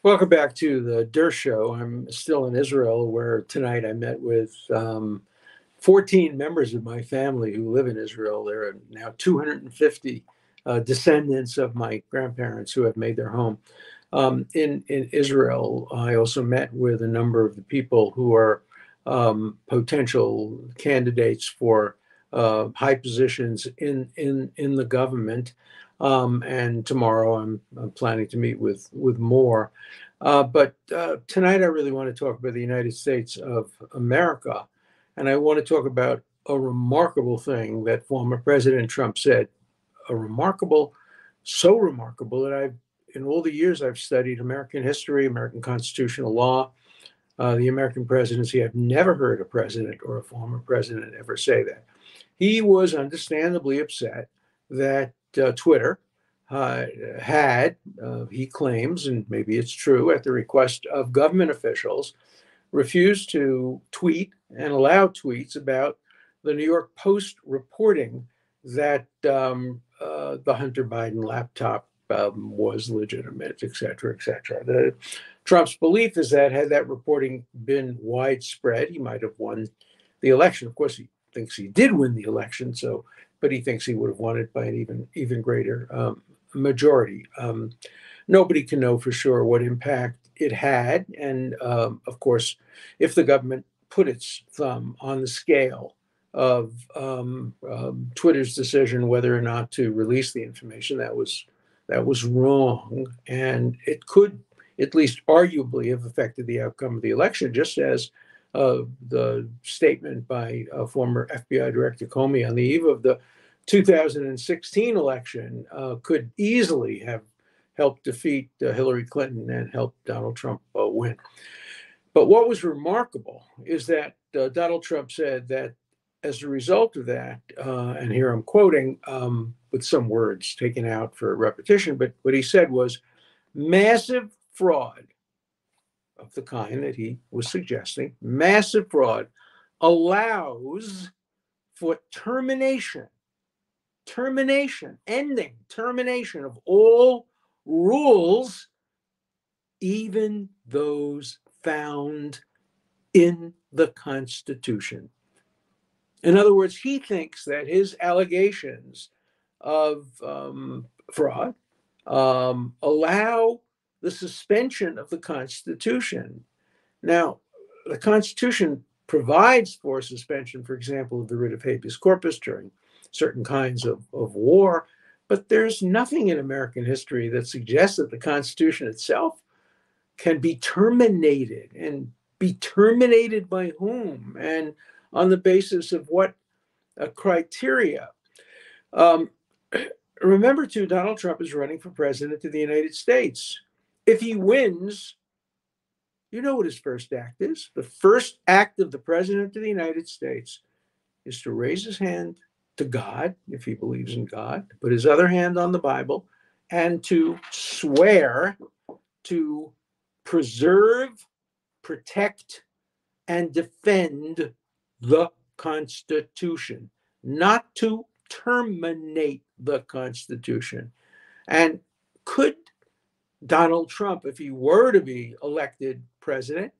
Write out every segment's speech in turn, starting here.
Welcome back to the Dershow. I'm still in Israel, where tonight I met with 14 members of my family who live in Israel. There are now 250 descendants of my grandparents who have made their home in Israel. I also met with a number of the people who are potential candidates for high positions in the government. And tomorrow I'm planning to meet with more. But tonight I really want to talk about the United States of America. And I want to talk about a remarkable thing that former President Trump said. So remarkable that in all the years I've studied American history, American constitutional law, the American presidency, I've never heard a president or a former president ever say that. He was understandably upset that Twitter he claims, and maybe it's true, at the request of government officials, refused to tweet and allow tweets about the New York Post reporting that the Hunter Biden laptop was legitimate, et cetera, et cetera. Trump's belief is that had that reporting been widespread, he might have won the election. Of course, he thinks he did win the election, but he thinks he would have won it by an even greater majority. Nobody can know for sure what impact it had. And of course, if the government put its thumb on the scale of Twitter's decision whether or not to release the information, that was wrong. And it could at least arguably have affected the outcome of the election, just as the statement by former FBI Director Comey on the eve of the 2016 election could easily have helped defeat Hillary Clinton and help Donald Trump win. But what was remarkable is that Donald Trump said that as a result of that, and here I'm quoting with some words taken out for repetition, but what he said was massive fraud of the kind that he was suggesting, massive fraud allows for termination of all rules, even those found in the Constitution. In other words, he thinks that his allegations of fraud allow the suspension of the Constitution. Now, the Constitution provides for suspension, for example, of the writ of habeas corpus during certain kinds of war, but there's nothing in American history that suggests that the Constitution itself can be terminated, and be terminated by whom, and on the basis of what criteria. Remember, too, Donald Trump is running for president of the United States. If he wins, you know what his first act is. The first act of the president of the United States is to raise his hand to God, if he believes in God, to put his other hand on the Bible, and to swear to preserve, protect, and defend the Constitution, not to terminate the Constitution. And could Donald Trump, if he were to be elected president,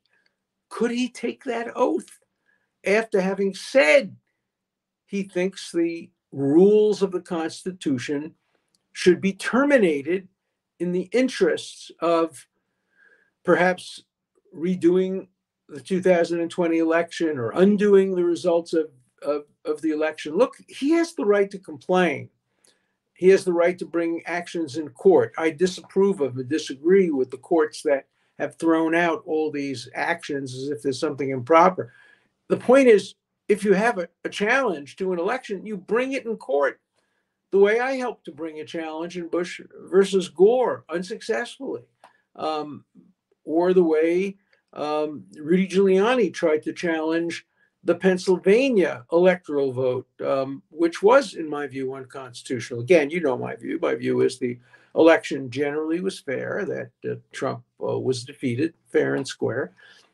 could he take that oath after having said he thinks the rules of the Constitution should be terminated in the interests of perhaps redoing the 2020 election or undoing the results of the election? Look, he has the right to complain. He has the right to bring actions in court. I disapprove of and disagree with the courts that have thrown out all these actions as if there's something improper. The point is, if you have a challenge to an election, you bring it in court. The way I helped to bring a challenge in Bush versus Gore unsuccessfully, or the way Rudy Giuliani tried to challenge the Pennsylvania electoral vote, which was, in my view, unconstitutional. Again, you know my view. My view is the election generally was fair, that Trump was defeated fair and square,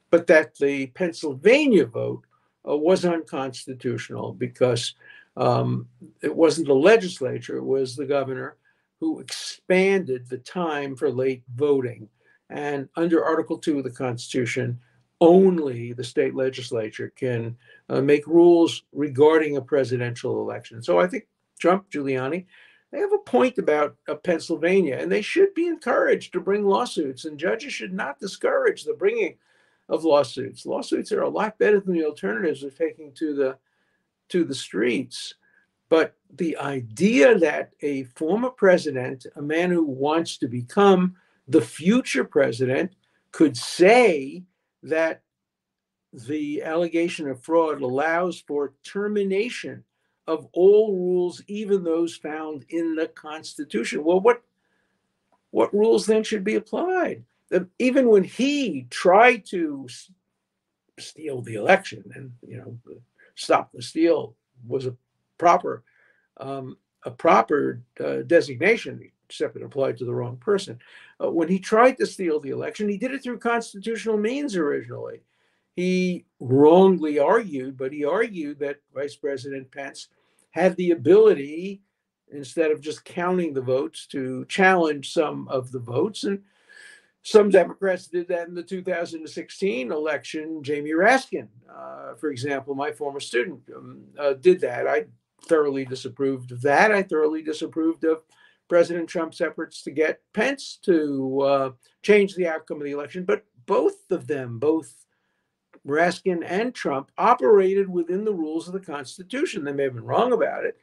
but that the Pennsylvania vote was unconstitutional because it wasn't the legislature, it was the governor who expanded the time for late voting. And under Article 2 of the Constitution, only the state legislature can make rules regarding a presidential election. So I think Trump, Giuliani, they have a point about Pennsylvania, and they should be encouraged to bring lawsuits, and judges should not discourage the bringing of lawsuits. Lawsuits are a lot better than the alternatives of taking to the streets. But the idea that a former president, a man who wants to become the future president, could say that the allegation of fraud allows for termination of all rules, even those found in the Constitution. Well, what rules then should be applied? Even when he tried to steal the election, and stop the steal was proper a proper designation, except it applied to the wrong person. When he tried to steal the election, he did it through constitutional means originally. He wrongly argued, but he argued that Vice President Pence had the ability, instead of just counting the votes, to challenge some of the votes. And some Democrats did that in the 2016 election. Jamie Raskin, for example, my former student, did that. I thoroughly disapproved of that. I thoroughly disapproved of President Trump's efforts to get Pence to change the outcome of the election. But both of them, both Raskin and Trump, operated within the rules of the Constitution. They may have been wrong about it,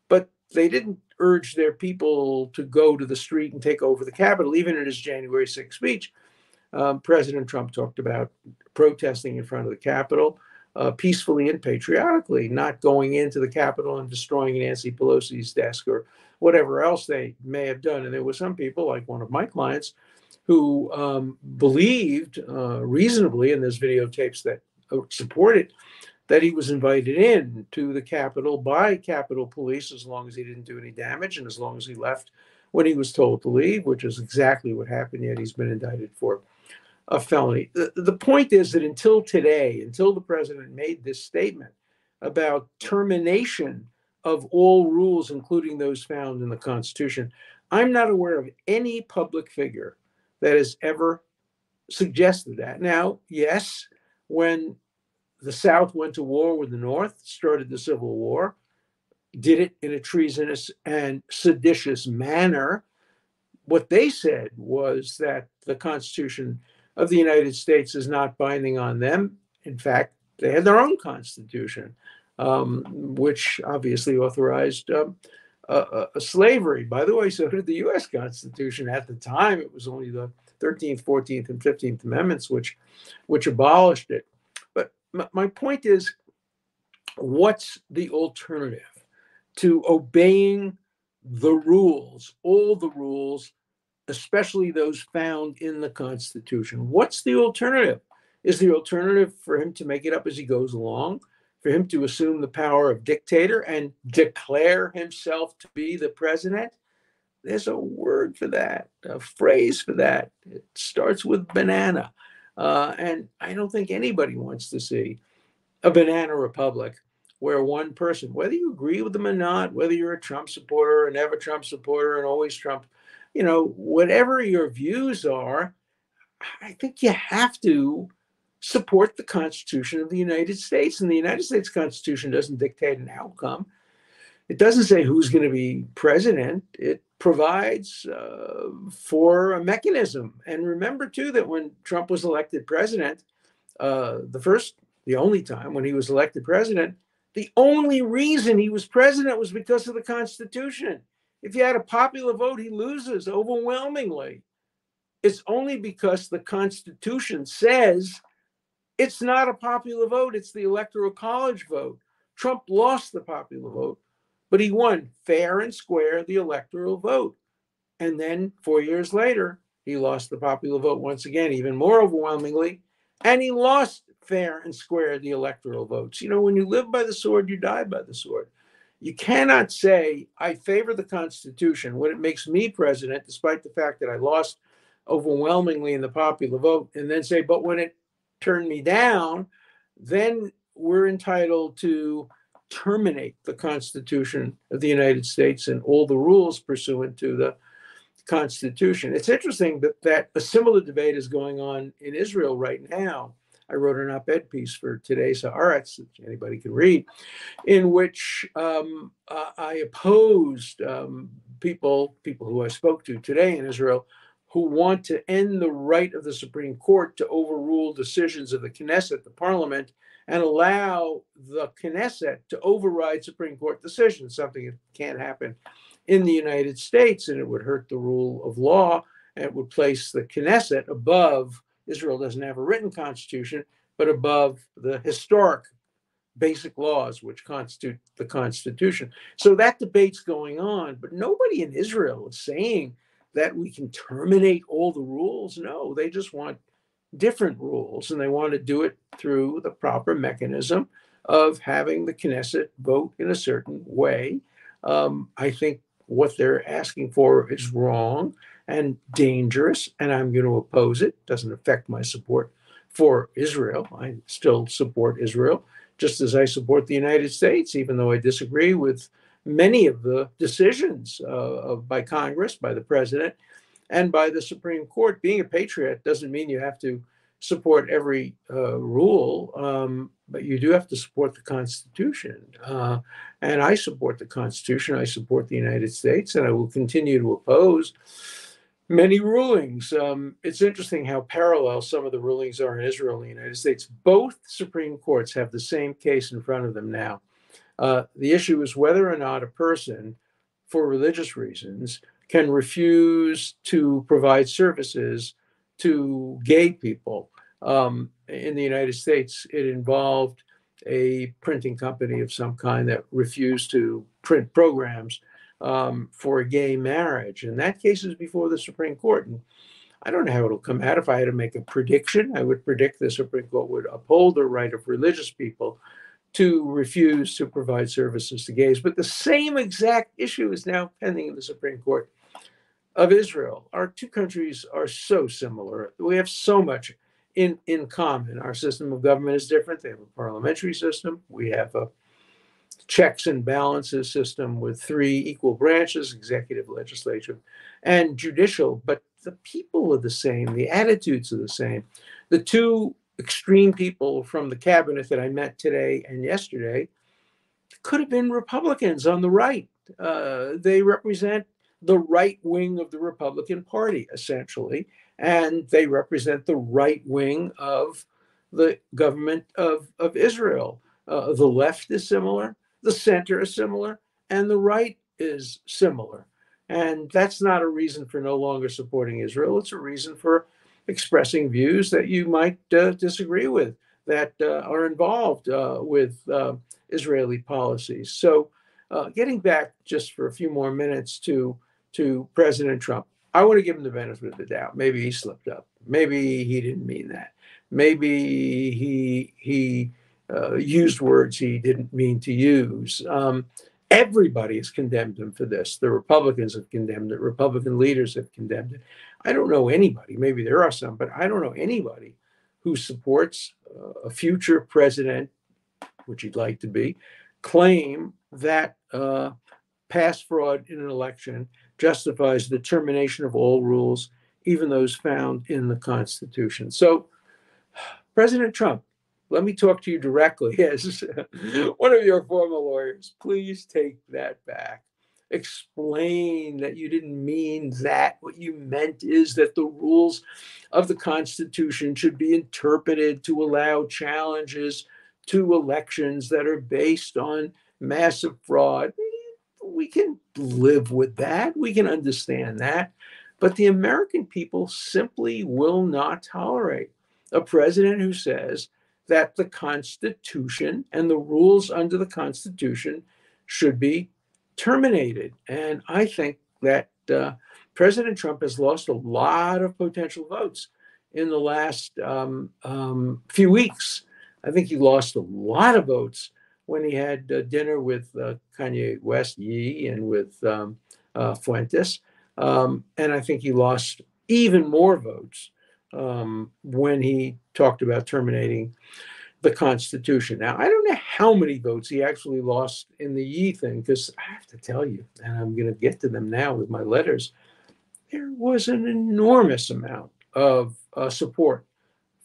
but they didn't urge their people to go to the street and take over the Capitol. Even in his January 6th speech, President Trump talked about protesting in front of the Capitol peacefully and patriotically, not going into the Capitol and destroying Nancy Pelosi's desk or whatever else they may have done. And there were some people, like one of my clients, who believed reasonably, and there's videotapes that support it, that he was invited in to the Capitol by Capitol Police as long as he didn't do any damage and as long as he left when he was told to leave, which is exactly what happened, yet he's been indicted for a felony. The point is that until today, until the president made this statement about termination of all rules, including those found in the Constitution, I'm not aware of any public figure that has ever suggested that. Now, yes, when the South went to war with the North, started the Civil War, did it in a treasonous and seditious manner. What they said was that the Constitution of the United States is not binding on them. In fact, they had their own constitution, which obviously authorized slavery. By the way, so did the U.S. Constitution. At the time, it was only the 13th, 14th, and 15th Amendments which abolished it. But my point is, what's the alternative to obeying the rules, all the rules, especially those found in the Constitution? What's the alternative? Is the alternative for him to make it up as he goes along, for him to assume the power of dictator and declare himself to be the president? There's a word for that, a phrase for that. It starts with banana. And I don't think anybody wants to see a banana republic where one person, whether you agree with them or not, whether you're a Trump supporter, a never Trump supporter, and always Trump, whatever your views are, I think you have to support the Constitution of the United States. And the United States Constitution doesn't dictate an outcome. It doesn't say who's going to be president. It provides for a mechanism. And remember, too, that when Trump was elected president, the only time when he was elected president, the only reason he was president was because of the Constitution. If you had a popular vote, he loses overwhelmingly. It's only because the Constitution says it's not a popular vote. It's the Electoral College vote. Trump lost the popular vote, but he won fair and square the electoral vote. And then 4 years later, he lost the popular vote once again, even more overwhelmingly, and he lost fair and square the electoral votes. When you live by the sword, you die by the sword. You cannot say, I favor the Constitution when it makes me president, despite the fact that I lost overwhelmingly in the popular vote, and then say, but when it turned me down, then we're entitled to terminate the Constitution of the United States and all the rules pursuant to the Constitution. It's interesting that a similar debate is going on in Israel right now. I wrote an op-ed piece for today's Haaretz, which anybody can read, in which I opposed people who I spoke to today in Israel who want to end the right of the Supreme Court to overrule decisions of the Knesset, the parliament, and allow the Knesset to override Supreme Court decisions, something that can't happen in the United States, and it would hurt the rule of law, and it would place the Knesset above. Israel doesn't have a written constitution, but above the historic basic laws which constitute the Constitution. So that debate's going on, but nobody in Israel is saying that we can terminate all the rules. No, they just want different rules, and they want to do it through the proper mechanism of having the Knesset vote in a certain way. I think what they're asking for is wrong and dangerous, and I'm going to oppose it. Doesn't affect my support for Israel. I still support Israel, just as I support the United States, even though I disagree with many of the decisions by Congress, by the president, and by the Supreme Court. Being a patriot doesn't mean you have to support every rule, but you do have to support the Constitution. And I support the Constitution. I support the United States, and I will continue to oppose many rulings. It's interesting how parallel some of the rulings are in Israel and the United States. Both Supreme Courts have the same case in front of them now. The issue is whether or not a person, for religious reasons, can refuse to provide services to gay people. In the United States, it involved a printing company of some kind that refused to print programs for a gay marriage. And that case is before the Supreme Court. And I don't know how it'll come out. If I had to make a prediction, I would predict the Supreme Court would uphold the right of religious people to refuse to provide services to gays. But the same exact issue is now pending in the Supreme Court of Israel. Our two countries are so similar. We have so much in common. Our system of government is different. They have a parliamentary system. We have a checks and balances system with three equal branches, executive, legislative, and judicial. But the people are the same. The attitudes are the same. The two extreme people from the cabinet that I met today and yesterday could have been Republicans on the right. They represent the right wing of the Republican Party, essentially, and they represent the right wing of the government of Israel. The left is similar, the center is similar, and the right is similar. And that's not a reason for no longer supporting Israel. It's a reason for expressing views that you might disagree with, that are involved with Israeli policies. So getting back just for a few more minutes to President Trump, I want to give him the benefit of the doubt. Maybe he slipped up. Maybe he didn't mean that. Maybe he used words he didn't mean to use. Everybody has condemned him for this. The Republicans have condemned it. Republican leaders have condemned it. I don't know anybody, maybe there are some, but I don't know anybody who supports a future president, which he'd like to be, claim that past fraud in an election justifies the termination of all rules, even those found in the Constitution. So, President Trump, let me talk to you directly as one of your former lawyers. Please take that back. Explain that you didn't mean that. What you meant is that the rules of the Constitution should be interpreted to allow challenges to elections that are based on massive fraud. We can live with that. We can understand that. But the American people simply will not tolerate a president who says that the Constitution and the rules under the Constitution should be terminated. And I think that President Trump has lost a lot of potential votes in the last few weeks. I think he lost a lot of votes when he had dinner with Kanye West, Ye, and with Fuentes. And I think he lost even more votes when he talked about terminating the Constitution. Now, I don't know how many votes he actually lost in the Ye thing, because I have to tell you, and I'm going to get to them now with my letters, there was an enormous amount of support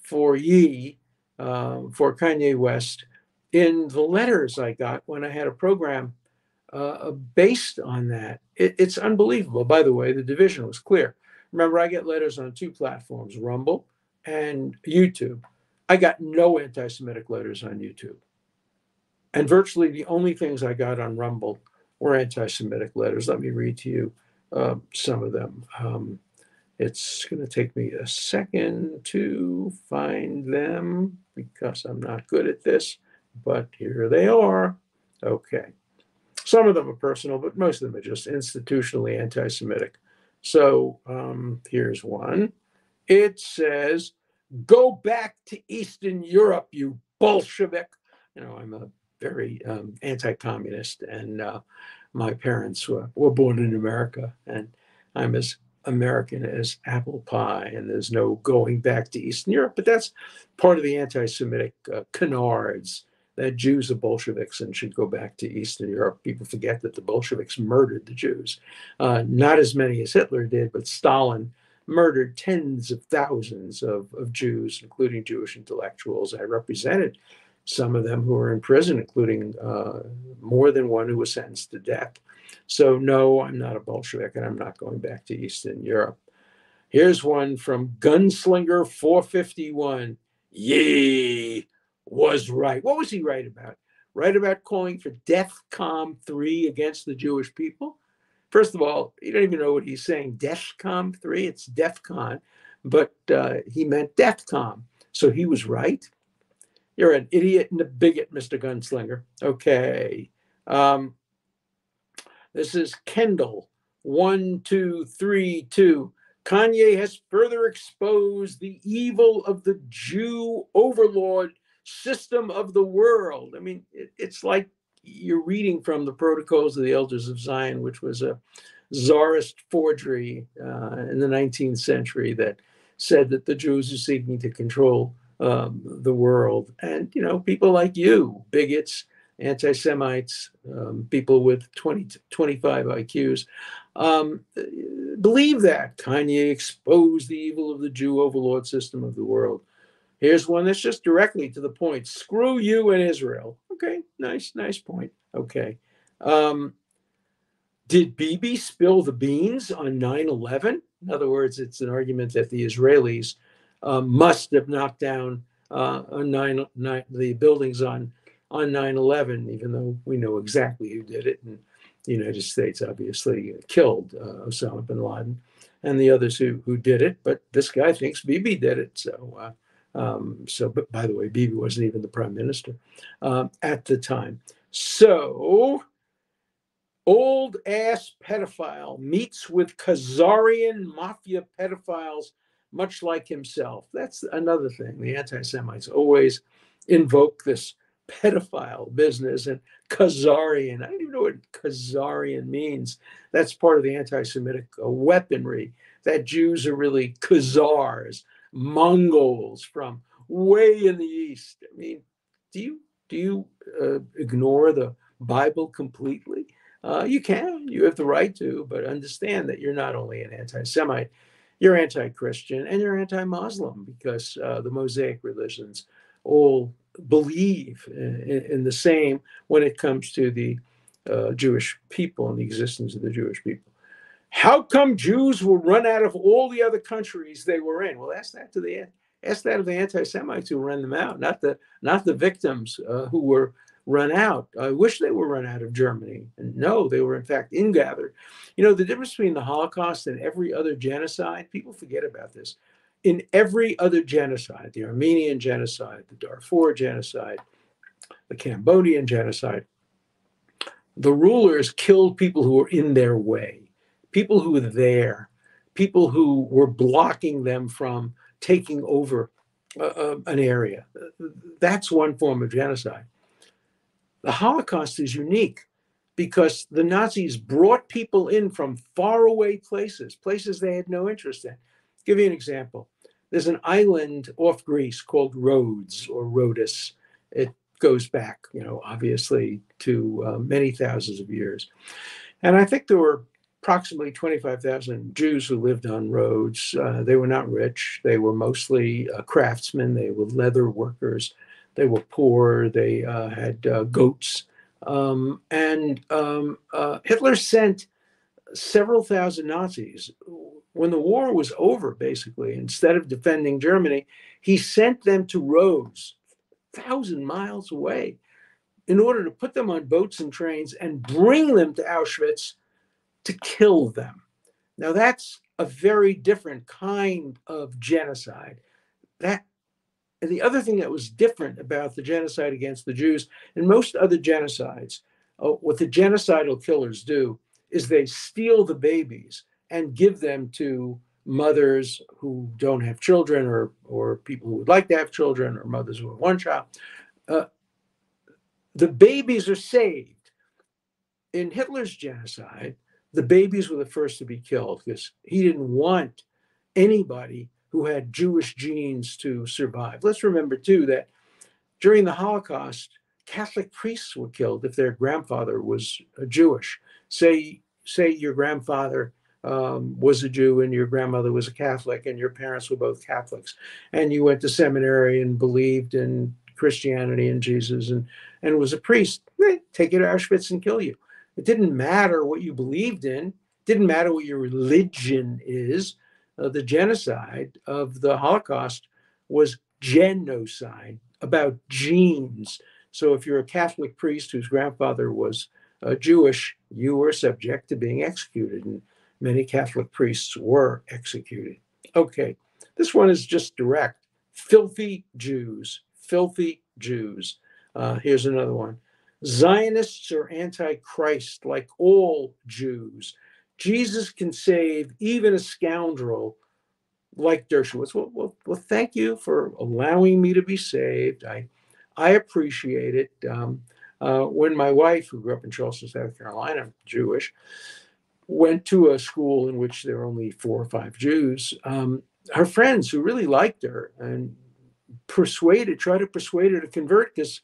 for for Kanye West in the letters I got when I had a program based on that. It's unbelievable. By the way, the division was clear. Remember, I get letters on two platforms, Rumble and YouTube. I got no anti Semitic letters on YouTube. And virtually the only things I got on Rumble were anti Semitic letters. Let me read to you some of them. It's going to take me a second to find them because I'm not good at this, but here they are. Okay. Some of them are personal, but most of them are just institutionally anti Semitic. So here's one. It says, "Go back to Eastern Europe, you Bolshevik." I'm a very anti-communist, and my parents were born in America, and I'm as American as apple pie, and there's no going back to Eastern Europe. But that's part of the anti-Semitic canards that Jews are Bolsheviks and should go back to Eastern Europe. People forget that the Bolsheviks murdered the Jews. Not as many as Hitler did, but Stalin murdered tens of thousands of Jews, including Jewish intellectuals. I represented some of them who were in prison, including more than one who was sentenced to death. So no, I'm not a Bolshevik, and I'm not going back to Eastern Europe. Here's one from Gunslinger 451. Ye was right. What was he right about? Right about calling for DEFCON 3 against the Jewish people? First of all, you don't even know what he's saying. DEFCON 3, it's DEFCON, but he meant DEFCON. So he was right. You're an idiot and a bigot, Mr. Gunslinger. Okay. This is Kendall 1232. Kanye has further exposed the evil of the Jew overlord system of the world. I mean, it's like you're reading from the Protocols of the Elders of Zion, which was a czarist forgery in the 19th century that said that the Jews are seeking to control the world. And, people like you, bigots, anti-Semites, people with 25 IQs, believe that Kanye exposed the evil of the Jew overlord system of the world. Here's one that's just directly to the point. Screw you and Israel. Okay, nice point. Okay. Did Bibi spill the beans on 9/11? In other words, it's an argument that the Israelis must have knocked down the buildings on 9/11, even though we know exactly who did it. And the United States obviously killed Osama bin Laden and the others who did it. But this guy thinks Bibi did it. But by the way, Bibi wasn't even the prime minister at the time. So, old ass pedophile meets with Khazarian mafia pedophiles, much like himself. That's another thing. The anti-Semites always invoke this pedophile business and Khazarian. I don't even know what Khazarian means. That's part of the anti-Semitic weaponry, that Jews are really Khazars, Mongols from way in the east. I mean, do you ignore the Bible completely? You can, you have the right to, but understand that you're not only an anti-Semite, you're anti-Christian and you're anti-Muslim, because the Mosaic religions all believe in the same when it comes to the Jewish people and the existence of the Jewish people. How come Jews were run out of all the other countries they were in? Well, ask that of the anti-Semites who ran them out, not the victims who were run out. I wish they were run out of Germany. And no, they were in fact ingathered. The difference between the Holocaust and every other genocide, people forget about this. In every other genocide, the Armenian genocide, the Darfur genocide, the Cambodian genocide, the rulers killed people who were in their way, people who were there, people who were blocking them from taking over an area. That's one form of genocide. The Holocaust is unique because the Nazis brought people in from faraway places they had no interest in. I'll give you an example. There's an island off Greece called Rhodes or Rhodus. It goes back, obviously to many thousands of years. And I think there were approximately 25,000 Jews who lived on roads. They were not rich. They were mostly craftsmen. They were leather workers. They were poor. They had goats. Hitler sent several thousand Nazis. When the war was over, basically, instead of defending Germany, he sent them to roads 1,000 miles away in order to put them on boats and trains and bring them to Auschwitz to kill them. Now, that's a very different kind of genocide. And the other thing that was different about the genocide against the Jews and most other genocides, what the genocidal killers do is they steal the babies and give them to mothers who don't have children, or people who would like to have children, or mothers who have one child. The babies are saved. In Hitler's genocide, the babies were the first to be killed because he didn't want anybody who had Jewish genes to survive. Let's remember, too, that during the Holocaust, Catholic priests were killed if their grandfather was Jewish. Say your grandfather was a Jew and your grandmother was a Catholic and your parents were both Catholics, and you went to seminary and believed in Christianity and Jesus and was a priest. They'd take you to Auschwitz and kill you. It didn't matter what you believed in. It didn't matter what your religion is. The genocide of the Holocaust was genocide about genes. So if you're a Catholic priest whose grandfather was Jewish, you were subject to being executed. And many Catholic priests were executed. Okay, this one is just direct. Filthy Jews. Filthy Jews. Here's another one. Zionists are anti-Christ like all Jews. Jesus can save even a scoundrel like Dershowitz. Well, thank you for allowing me to be saved. I appreciate it. When my wife, who grew up in Charleston, South Carolina, Jewish, went to a school in which there were only 4 or 5 Jews, her friends who really liked her and tried to persuade her to convert because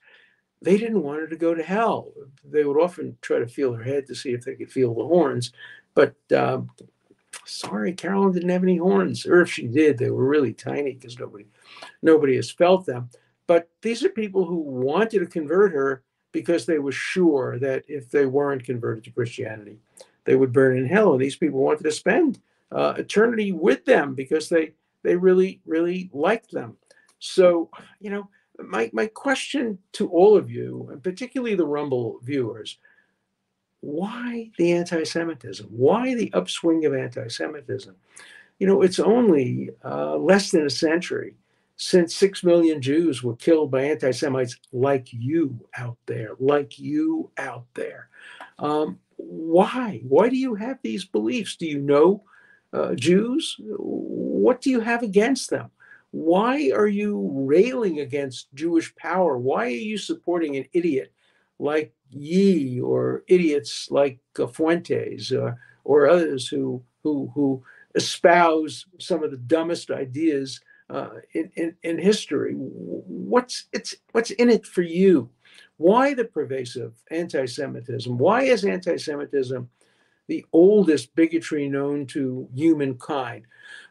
they didn't want her to go to hell. They would often try to feel her head to see if they could feel the horns. But sorry, Carolyn didn't have any horns. Or if she did, they were really tiny because nobody has felt them. But these are people who wanted to convert her because they were sure that if they weren't converted to Christianity, they would burn in hell. And these people wanted to spend eternity with them because they really, really liked them. So, my question to all of you, and particularly the Rumble viewers, why the anti-Semitism? Why the upswing of anti-Semitism? It's only less than a century since 6 million Jews were killed by anti-Semites like you out there. Why? Why do you have these beliefs? Do you know Jews? What do you have against them? Why are you railing against Jewish power? Why are you supporting an idiot like Yee or idiots like Fuentes or others who espouse some of the dumbest ideas in history? What's in it for you? Why the pervasive anti-Semitism? Why is anti-Semitism the oldest bigotry known to humankind?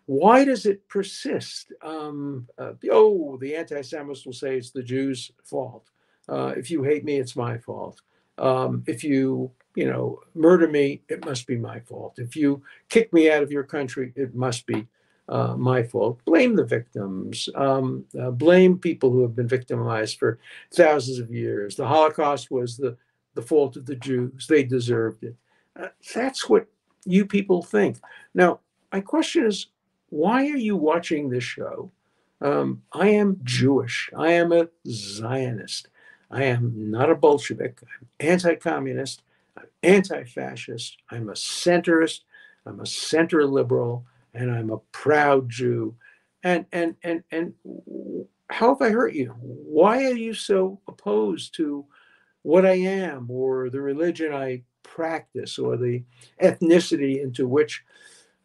Why does it persist? The anti-Semites will say it's the Jews' fault. If you hate me, it's my fault. If you murder me, it must be my fault. If you kick me out of your country, it must be my fault. Blame the victims. Blame people who have been victimized for thousands of years. The Holocaust was the fault of the Jews. They deserved it. That's what you people think. Now, my question is, why are you watching this show? I am Jewish. I am a Zionist. I am not a Bolshevik. I'm anti-communist. I'm anti-fascist. I'm a centrist. I'm a center liberal, and I'm a proud Jew. And how have I hurt you? Why are you so opposed to what I am, or the religion I practice, or the ethnicity into which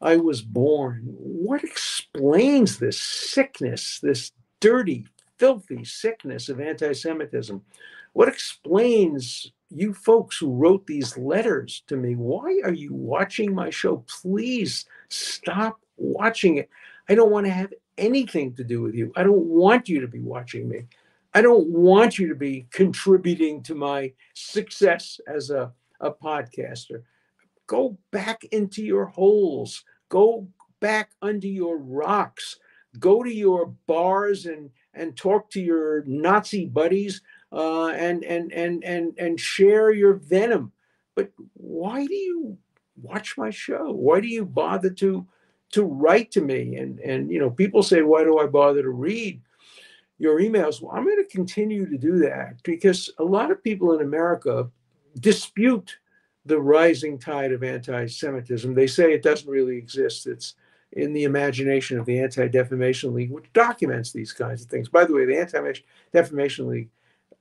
I was born? What explains this sickness, this dirty, filthy sickness of anti-Semitism? What explains you folks who wrote these letters to me, why are you watching my show? Please stop watching it. I don't want to have anything to do with you. I don't want you to be watching me. I don't want you to be contributing to my success as a podcaster. Go back into your holes. Go back under your rocks. Go to your bars and talk to your Nazi buddies and share your venom. But why do you watch my show? Why do you bother to write to me? And people say, why do I bother to read your emails? Well, I'm going to continue to do that because a lot of people in America dispute the rising tide of anti-Semitism. They say it doesn't really exist. It's in the imagination of the Anti-Defamation League, which documents these kinds of things. By the way, the Anti-Defamation League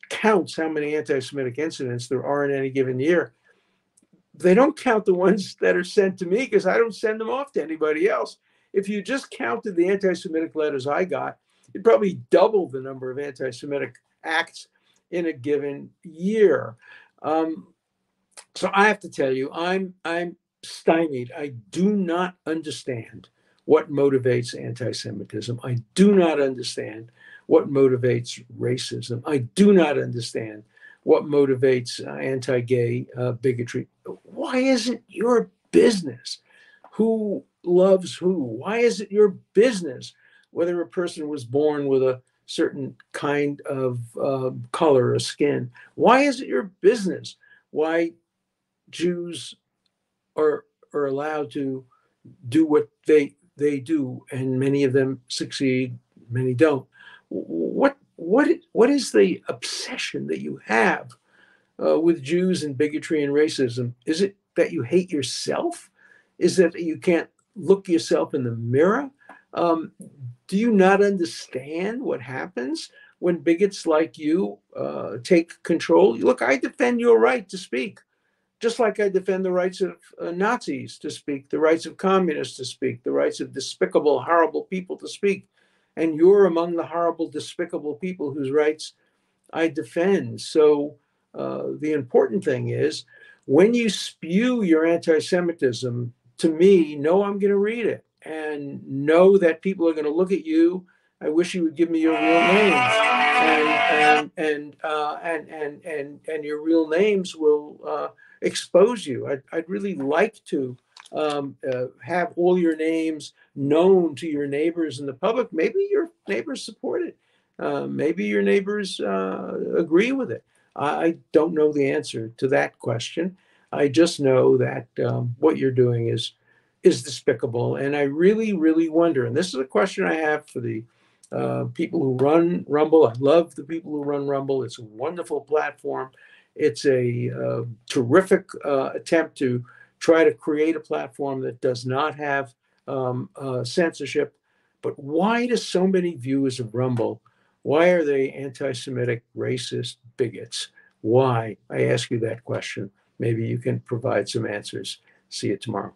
counts how many anti-Semitic incidents there are in any given year. They don't count the ones that are sent to me because I don't send them off to anybody else. If you just counted the anti-Semitic letters I got, you'd probably double the number of anti-Semitic acts in a given year. So I have to tell you, I'm stymied. I do not understand what motivates anti-Semitism. I do not understand what motivates racism. I do not understand what motivates anti-gay bigotry. Why is it your business who loves who? Why is it your business whether a person was born with a certain kind of color or skin? Why is it your business why Jews are allowed to do what they do, and many of them succeed, many don't? What is the obsession that you have with Jews and bigotry and racism? Is it that you hate yourself? Is it that you can't look yourself in the mirror? Do you not understand what happens when bigots like you take control? Look, I defend your right to speak, just like I defend the rights of Nazis to speak, the rights of communists to speak, the rights of despicable, horrible people to speak. And you're among the horrible, despicable people whose rights I defend. So the important thing is, when you spew your anti-Semitism to me, know I'm going to read it, and know that people are going to look at you. I wish you would give me your real names, and your real names will expose you. I'd really like to have all your names known to your neighbors in the public. Maybe your neighbors support it. Maybe your neighbors agree with it. I don't know the answer to that question. I just know that what you're doing is despicable. And I really, really wonder, and this is a question I have for the people who run Rumble. I love the people who run Rumble. It's a wonderful platform. It's a terrific attempt to try to create a platform that does not have censorship. But why do so many viewers of Rumble, why are they anti-Semitic, racist, bigots? Why? I ask you that question. Maybe you can provide some answers. See you tomorrow.